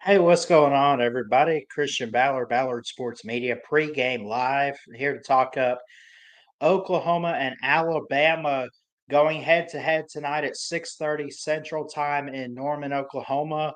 Hey, what's going on, everybody? Christian Ballard, Ballard Sports Media, pregame live here to talk up Oklahoma and Alabama going head to head tonight at 6:30 Central Time in Norman, Oklahoma,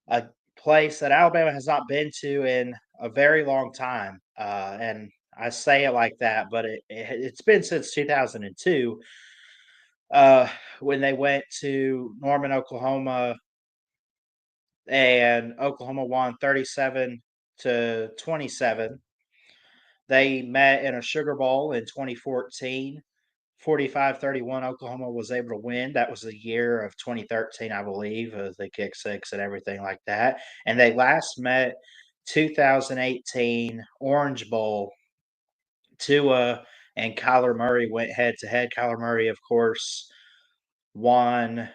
a place that Alabama has not been to in a very long time. And I say it like that, but it's been since 2002 uh, when they went to Norman, Oklahoma, and Oklahoma won 37-27. They met in a Sugar Bowl in 2014. 45-31, Oklahoma was able to win. That was the year of 2013, I believe, as they kick six and everything like that. And they last met 2018 Orange Bowl. Tua and Kyler Murray went head to head. Kyler Murray, of course, won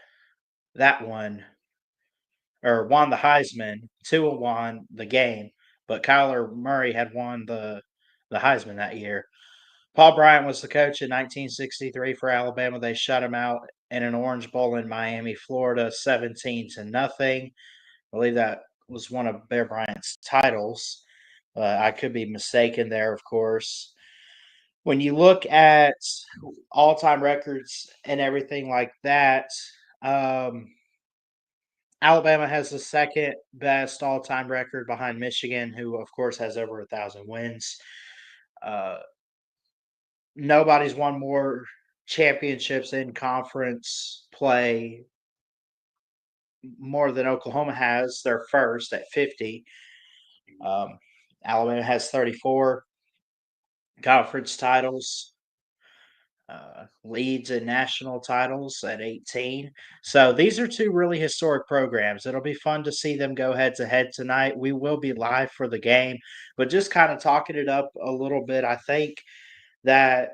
that one, or won the Heisman. Tua won the game, but Kyler Murray had won the Heisman that year. Paul Bryant was the coach in 1963 for Alabama. They shut him out in an Orange Bowl in Miami, Florida, 17-0. I believe that was one of Bear Bryant's titles. I could be mistaken there, of course. When you look at all-time records and everything like that, um, Alabama has the second best all-time record behind Michigan, who of course has over 1,000 wins. Uh, Nobody's won more championships in conference play more than Oklahoma has. They're first at 50. Um, Alabama has 34 conference titles. Leads in national titles at 18. So these are two really historic programs. It'll be fun to see them go head to head tonight. We will be live for the game, but just kind of talking it up a little bit, I think that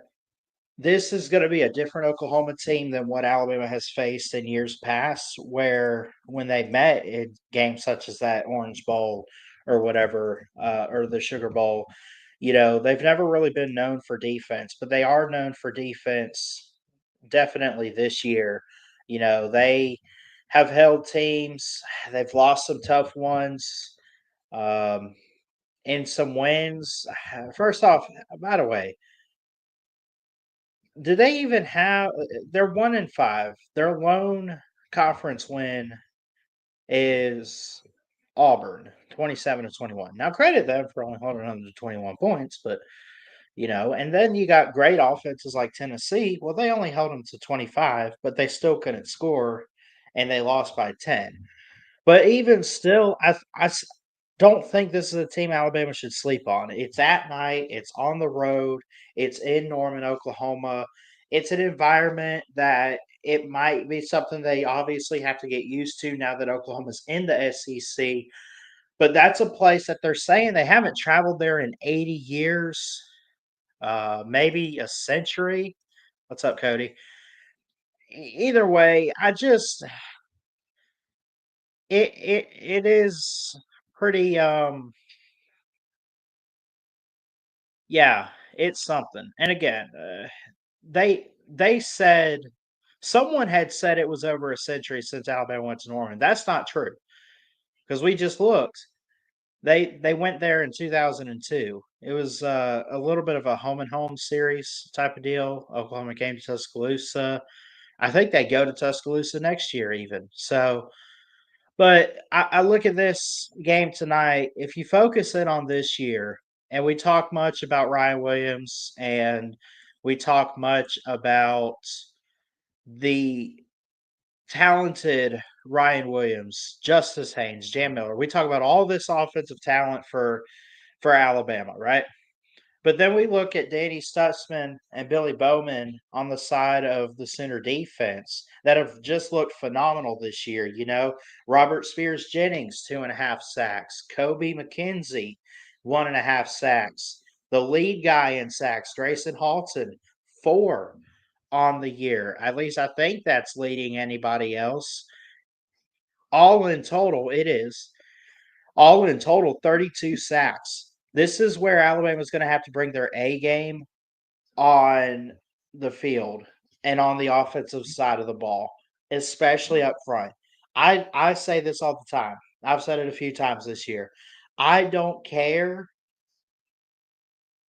this is going to be a different Oklahoma team than what Alabama has faced in years past, where when they met in games such as that Orange Bowl or whatever, or the Sugar Bowl, they've never really been known for defense, but they are known for defense definitely this year. They have held teams, they've lost some tough ones, um, and some wins. First off, by the way, do they even have they're 1-5. Their lone conference win is Auburn, 27-21. Now credit them for only holding on to 21 points, but and then you got great offenses like Tennessee. Well, they only held them to 25, but they still couldn't score and they lost by 10. But even still, don't think this is a team Alabama should sleep on. It's at night, it's on the road, it's in Norman, Oklahoma. It's an environment that it might be something they obviously have to get used to now that Oklahoma's in the SEC. But that's a place that they're saying they haven't traveled there in 80 years, maybe a century. What's up, Cody? Either way, it is pretty yeah, it's something. And again, they said someone had said it was over a century since Alabama went to Norman. That's not true because we just looked. They went there in 2002. It was a little bit of a home and home series type of deal. Oklahoma came to Tuscaloosa. I think they go to Tuscaloosa next year even. So, but I look at this game tonight. If you focus in on this year, and we talk much about Ryan Williams, and we talk much about the talented Ryan Williams, Justice Haynes, Jam Miller. We talk about all this offensive talent for Alabama, right? But then we look at Danny Stutzman and Billy Bowman on the side of the center defense that have just looked phenomenal this year. Robert Spears Jennings, 2.5 sacks. Kobe McKenzie, 1.5 sacks. The lead guy in sacks, Grayson Halton, 4 on the year. At least I think that's leading anybody else. All in total, it is. All in total, 32 sacks. This is where Alabama's going to have to bring their A game on the field and on the offensive side of the ball, especially up front. I say this all the time. I've said it a few times this year. I don't care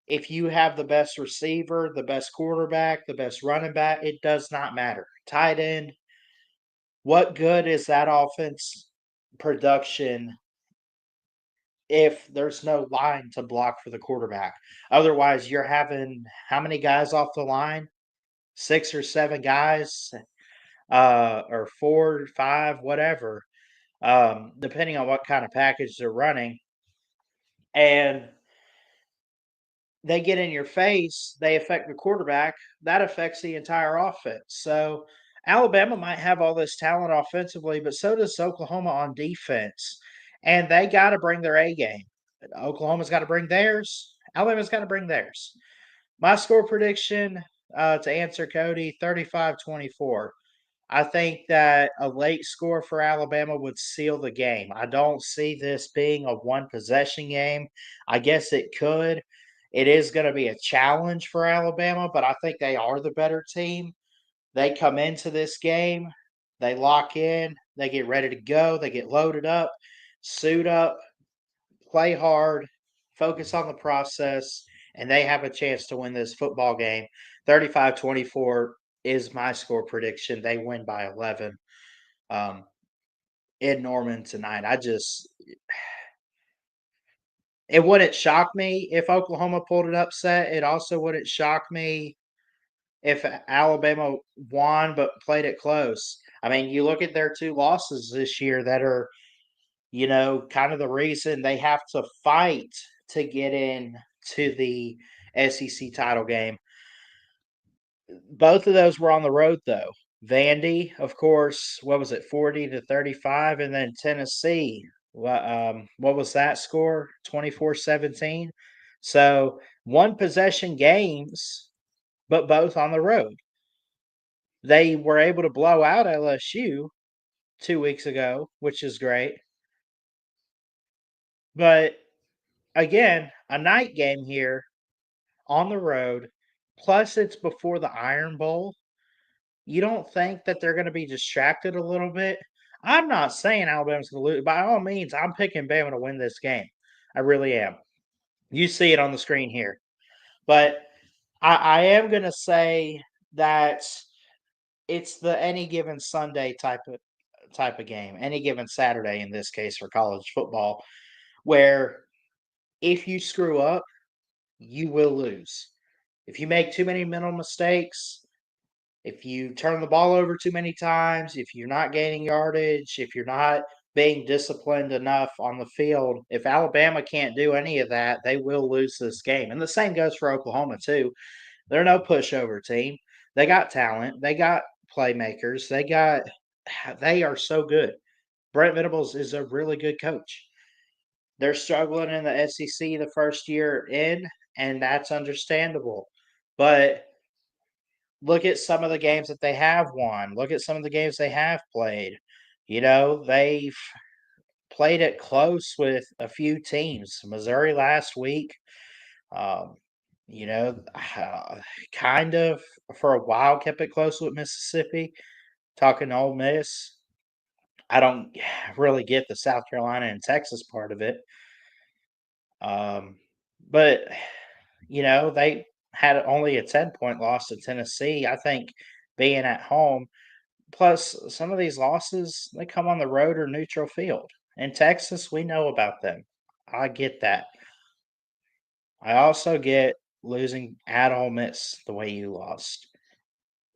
if you have the best receiver, the best quarterback, the best running back, it does not matter. Tight end, what good is that offense production if there's no line to block for the quarterback? Otherwise, you're having how many guys off the line? 6 or 7 guys, or 4, 5, whatever, depending on what kind of package they're running. And they get in your face, they affect the quarterback, that affects the entire offense. So Alabama might have all this talent offensively, but so does Oklahoma on defense. And they got to bring their A game. Oklahoma's got to bring theirs. Alabama's got to bring theirs. My score prediction, to answer Cody, 35-24. I think that a late score for Alabama would seal the game. I don't see this being a one possession game. I guess it could. It is going to be a challenge for Alabama, but I think they are the better team. They come into this game, they lock in, they get ready to go, they get loaded up, suit up, play hard, focus on the process, and they have a chance to win this football game. 35-24 is my score prediction. They win by 11 um, in Norman tonight. It wouldn't shock me if Oklahoma pulled an upset. It also wouldn't shock me if Alabama won but played it close. I mean, you look at their 2 losses this year that are, kind of the reason they have to fight to get in to the SEC title game. Both of those were on the road, though. Vandy, of course, what was it, 40-35, and then Tennessee. What was that score? 24-17. So one possession games, but both on the road. They were able to blow out LSU 2 weeks ago, which is great. But again, a night game here on the road, plus it's before the Iron Bowl. You don't think that they're going to be distracted a little bit? I'm not saying Alabama's going to lose. By all means, I'm picking Bama to win this game. I really am. You see it on the screen here. But I am going to say that it's the any given Sunday type of game, any given Saturday in this case for college football, where if you screw up, you will lose. If you make too many mental mistakes, if you turn the ball over too many times, if you're not gaining yardage, if you're not being disciplined enough on the field, if Alabama can't do any of that, they will lose this game. And the same goes for Oklahoma, too. They're no pushover team. They got talent, they got playmakers, they are so good. Brent Venables is a really good coach. They're struggling in the SEC the first year in, and that's understandable. But look at some of the games that they have won. Look at some of the games they have played. They've played it close with a few teams. Missouri last week, um, you know, kind of for a while kept it close with Mississippi. Talking Ole Miss, I don't really get the South Carolina and Texas part of it. Um, but they had only a 10-point loss to Tennessee. I think being at home, plus some of these losses, they come on the road or neutral field. In Texas, we know about them. I get that. I also get losing at Ole Miss the way you lost.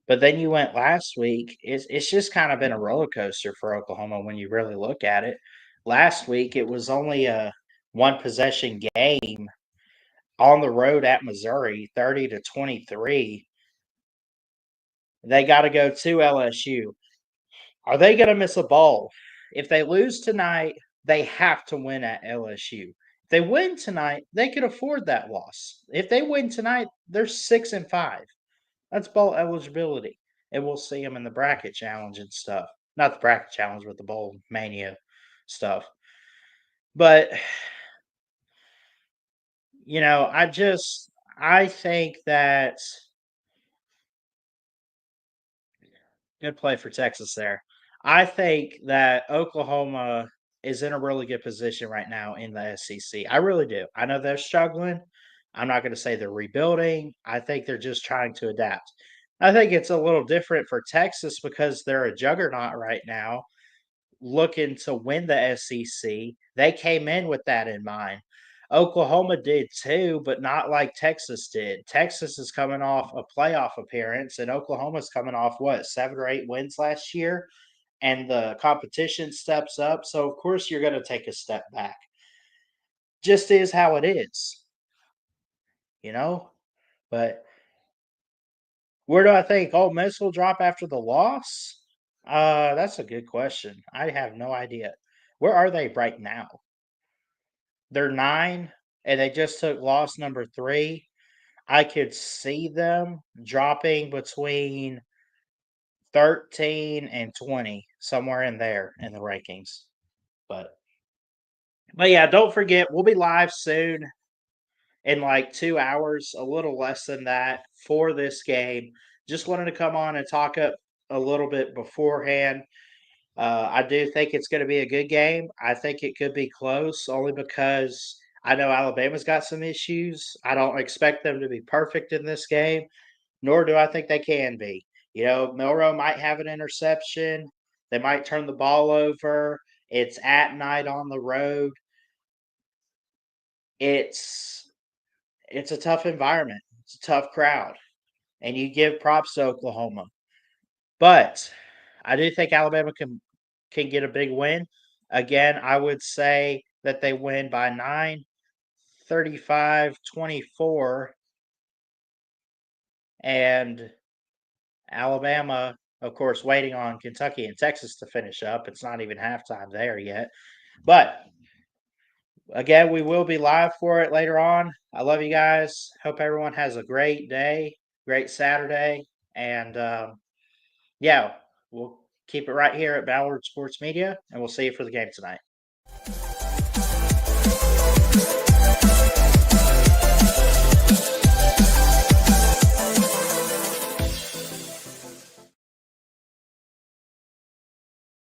But then you went last week. It's just kind of been a roller coaster for Oklahoma when you really look at it. Last week, it was only a one possession game on the road at Missouri, 30-23. They got to go to LSU. Are they going to miss a bowl? If they lose tonight, they have to win at LSU. If they win tonight, they could afford that loss. If they win tonight, they're 6-5. That's bowl eligibility, and we'll see them in the bracket challenge and stuff. Not the bracket challenge, but the bowl mania stuff. But I think that good play for Texas there. I think that Oklahoma is in a really good position right now in the SEC. I really do. I know they're struggling. I'm not going to say they're rebuilding. I think they're just trying to adapt. I think it's a little different for Texas because they're a juggernaut right now, looking to win the SEC. They came in with that in mind. Oklahoma did too, but not like Texas did. Texas is coming off a playoff appearance, and Oklahoma's coming off what, 7 or 8 wins last year? And the competition steps up. So, of course, you're going to take a step back. Just is how it is, you know? But where do I think Ole Miss will drop after the loss? That's a good question. I have no idea. Where are they right now? They're 9, and they just took loss number 3. I could see them dropping between 13 and 20, somewhere in there in the rankings. But yeah, don't forget, we'll be live soon in like 2 hours, a little less than that for this game. Just wanted to come on and talk up a little bit beforehand. I do think it's going to be a good game. I think it could be close only because I know Alabama's got some issues. I don't expect them to be perfect in this game, nor do I think they can be. Milroe might have an interception. They might turn the ball over. It's at night on the road. It's a tough environment. It's a tough crowd, and you give props to Oklahoma. But I do think Alabama can get a big win. Again, I would say that they win by 9, 35-24, and Alabama, of course, waiting on Kentucky and Texas to finish up. It's not even halftime there yet. But again, we will be live for it later on. I love you guys. Hope everyone has a great day, great Saturday, and yeah, we'll keep it right here at Ballard Sports Media, and we'll see you for the game tonight.